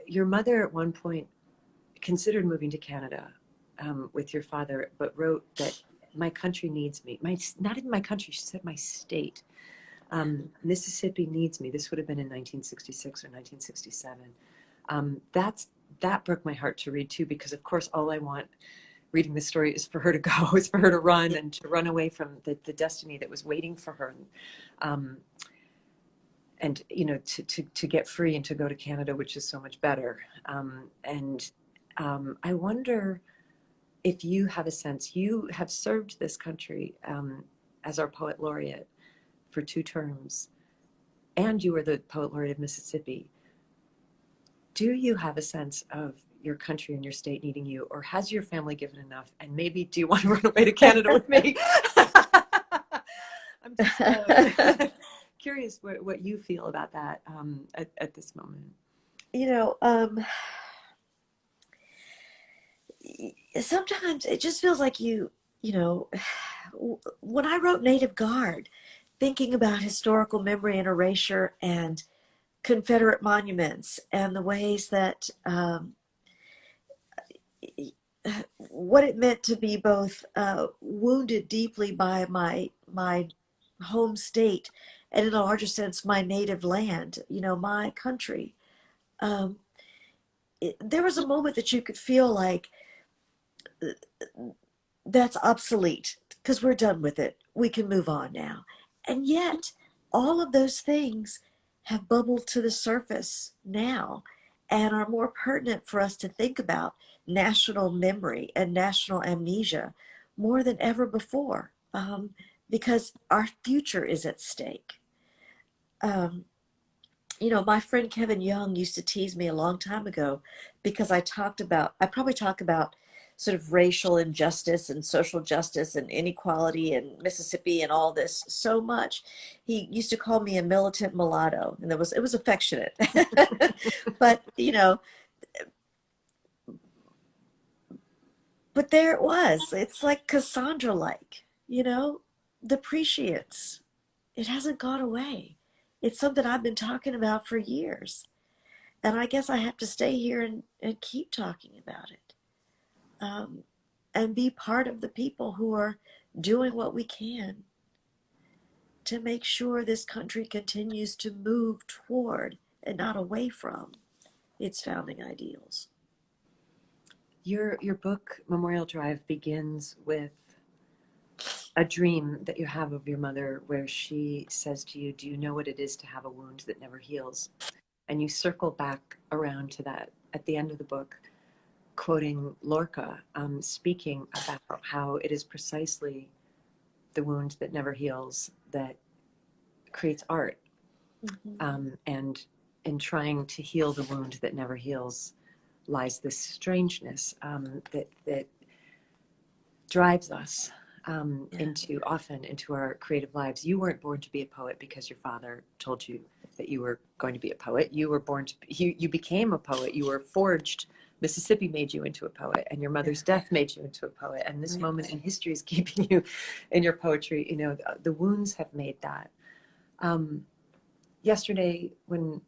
your mother at one point considered moving to Canada with your father, but wrote that my country needs me. Not even my country, she said my state. Mississippi needs me. This would have been in 1966 or 1967. That broke my heart to read too, because of course all I want reading the story is for her to go, is for her to run and to run away from the destiny that was waiting for her. And to get free and to go to Canada, which is so much better. I wonder if you have a sense, you have served this country as our poet laureate for 2 terms, and you were the poet laureate of Mississippi. Do you have a sense of your country and your state needing you, or has your family given enough? And maybe do you want to run away to Canada with me? I'm just curious what you feel about that at this moment. Sometimes it just feels like when I wrote Native Guard, thinking about historical memory and erasure and Confederate monuments and the ways that what it meant to be both wounded deeply by my home state and in a larger sense my native land, my country. There was a moment that you could feel like that's obsolete because we're done with it. We can move on now. And yet, all of those things have bubbled to the surface now and are more pertinent for us to think about national memory and national amnesia more than ever before, because our future is at stake. My friend Kevin Young used to tease me a long time ago because I probably talk about sort of racial injustice and social justice and inequality in Mississippi and all this so much. He used to call me a militant mulatto, and it was affectionate. But but there it was. It's like Cassandra like, the prescience. It hasn't gone away. It's something I've been talking about for years. And I guess I have to stay here and keep talking about it. And be part of the people who are doing what we can to make sure this country continues to move toward and not away from its founding ideals. Your book, Memorial Drive, begins with a dream that you have of your mother where she says to you, do you know what it is to have a wound that never heals? And you circle back around to that at the end of the book, quoting Lorca, speaking about how it is precisely the wound that never heals that creates art. Mm-hmm. And in trying to heal the wound that never heals lies this strangeness that drives us into our creative lives. You weren't born to be a poet because your father told you that you were going to be a poet. You were born to, you became a poet. You were forged. Mississippi made you into a poet, and your mother's death made you into a poet. And this moment in history is keeping you in your poetry. You know, the wounds have made that. Yesterday, when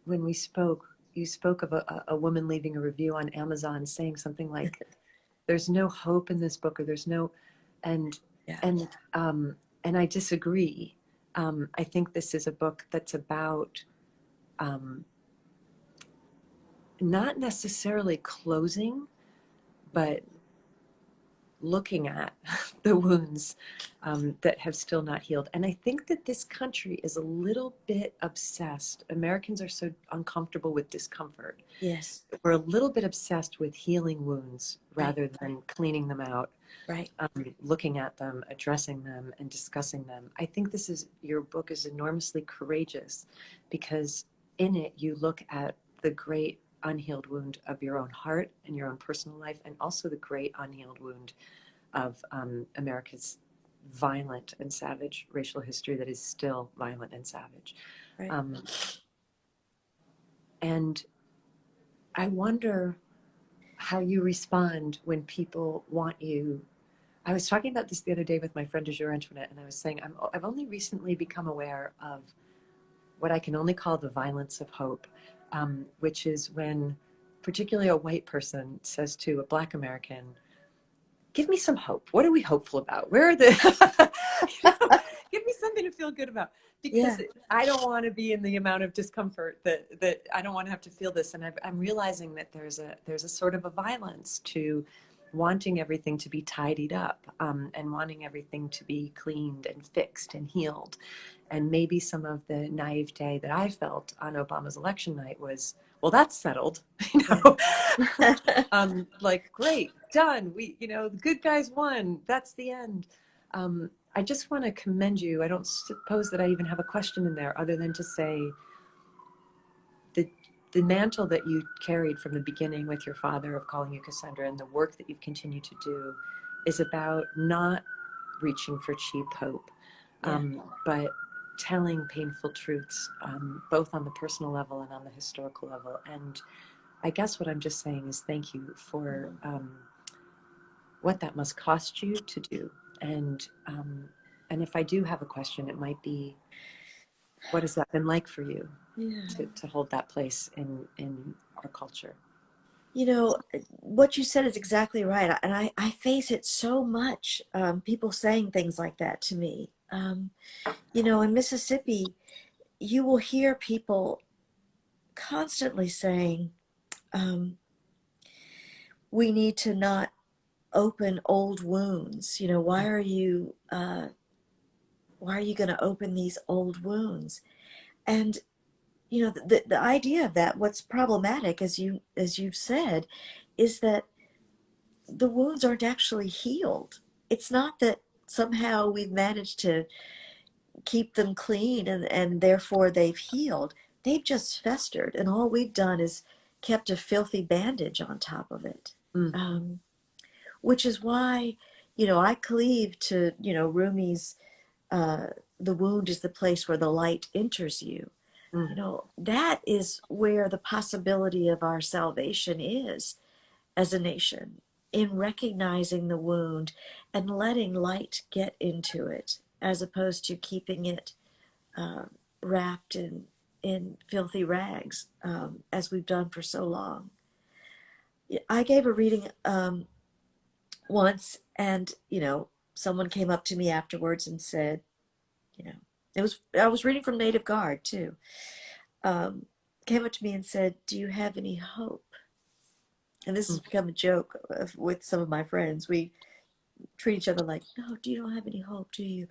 we spoke, you spoke of a woman leaving a review on Amazon saying something like, "There's no hope in this book," or "There's no," and and I disagree. I think this is a book that's about not necessarily closing, but looking at the wounds that have still not healed. And I think that this country is a little bit obsessed. Americans are so uncomfortable with discomfort. Yes. We're a little bit obsessed with healing wounds rather than cleaning them out. Right. Looking at them, addressing them, and discussing them. I think your book is enormously courageous because in it you look at the great unhealed wound of your own heart and your own personal life, and also the great unhealed wound of America's violent and savage racial history that is still violent and savage. Right. And I wonder how you respond when people want you. I was talking about this the other day with my friend Antoinette, and I was saying I've only recently become aware of what I can only call the violence of hope, which is when particularly a white person says to a Black American, "Give me some hope. What are we hopeful about? Where are the give me something to feel good about," because I don't want to be in the amount of discomfort that I don't want to have to feel this. And I'm realizing that there's a sort of a violence to wanting everything to be tidied up, and wanting everything to be cleaned and fixed and healed. And maybe some of the naivete that I felt on Obama's election night was, well, that's settled, you know, like, great, done. The good guys won. That's the end. I just want to commend you. I don't suppose that I even have a question in there other than to say the mantle that you carried from the beginning with your father of calling you Cassandra, and the work that you've continued to do is about not reaching for cheap hope, but telling painful truths, both on the personal level and on the historical level. And I guess what I'm just saying is thank you for what that must cost you to do. And if I do have a question, it might be, what has that been like for you to hold that place in our culture? You know, what you said is exactly right. And I face it so much, people saying things like that to me. In Mississippi, you will hear people constantly saying, we need to not open old wounds. Why are you going to open these old wounds? And the idea of that, what's problematic, as you've said, is that the wounds aren't actually healed. It's not that somehow we've managed to keep them clean and therefore they've healed. They've just festered, and all we've done is kept a filthy bandage on top of it. Which is why, I cleave to, Rumi's, the wound is the place where the light enters you. That is where the possibility of our salvation is as a nation, in recognizing the wound and letting light get into it, as opposed to keeping it wrapped in filthy rags, as we've done for so long. I gave a reading once, and someone came up to me afterwards and said, I was reading from Native Guard too. Came up to me and said, "Do you have any hope?" And this has become a joke with some of my friends. We treat each other like, "No, you don't have any hope, do you?"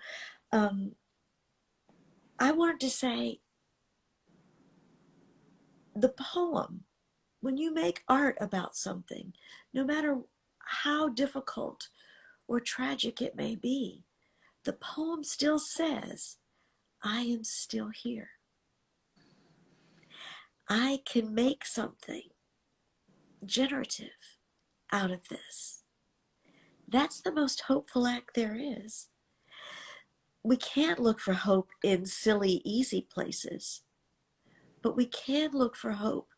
I wanted to say, the poem, when you make art about something, no matter how difficult or tragic it may be, the poem still says, I am still here. I can make something generative out of this. That's the most hopeful act there is. We can't look for hope in silly, easy places. But we can look for hope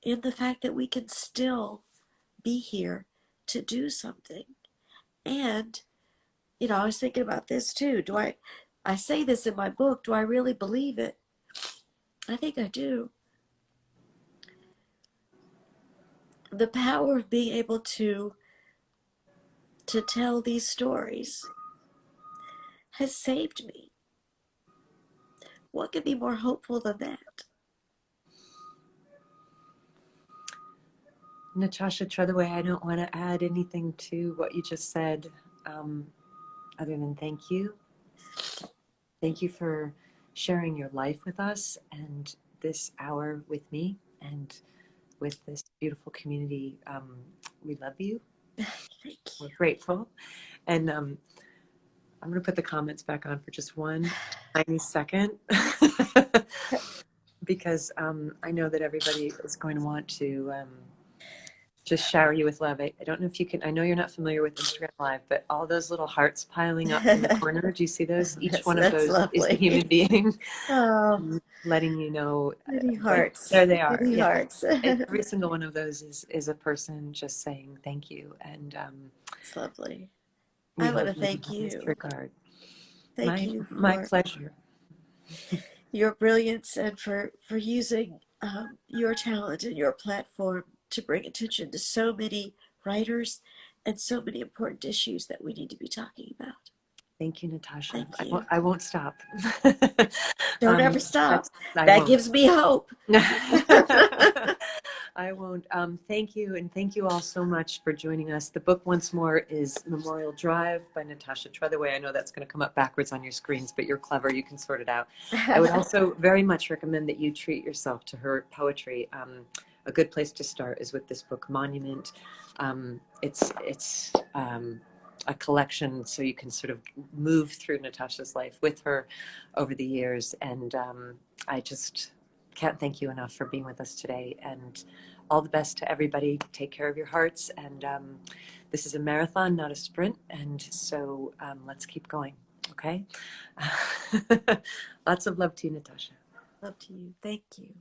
in the fact that we can still be here to do something. And, I was thinking about this too. I say this in my book, do I really believe it? I think I do. The power of being able to tell these stories has saved me. What could be more hopeful than that? Natasha Tretheway, I don't want to add anything to what you just said, other than thank you. Thank you for sharing your life with us and this hour with me and with this beautiful community. We love you. Thank We're you. grateful. And I'm going to put the comments back on for just one tiny second because I know that everybody is going to want to just shower you with love. I don't know if you can, I know you're not familiar with Instagram Live, but all those little hearts piling up in the corner, do you see those? Each one of That's those is a human lovely. being Oh, letting you know, many like, hearts. there they are. Many Yeah. hearts. Every single one of those is a person just saying thank you. And It's lovely. we I want hold to you in thank the highest you. regard. Thank you My for pleasure. your brilliance and for using your talent and your platform to bring attention to so many writers and so many important issues that we need to be talking about. Thank you, Natasha. Thank you. I won't stop. Don't ever stop. I That won't. gives me hope. I won't. Thank you, and thank you all so much for joining us. The book, once more, is Memorial Drive by Natasha Tretheway. I know that's going to come up backwards on your screens, but you're clever. You can sort it out. I would also very much recommend that you treat yourself to her poetry. A good place to start is with this book, Monument. It's a collection, so you can sort of move through Natasha's life with her over the years. And I just can't thank you enough for being with us today. And all the best to everybody. Take care of your hearts. And this is a marathon, not a sprint. And so let's keep going. Okay. Lots of love to you, Natasha. Love to you. Thank you.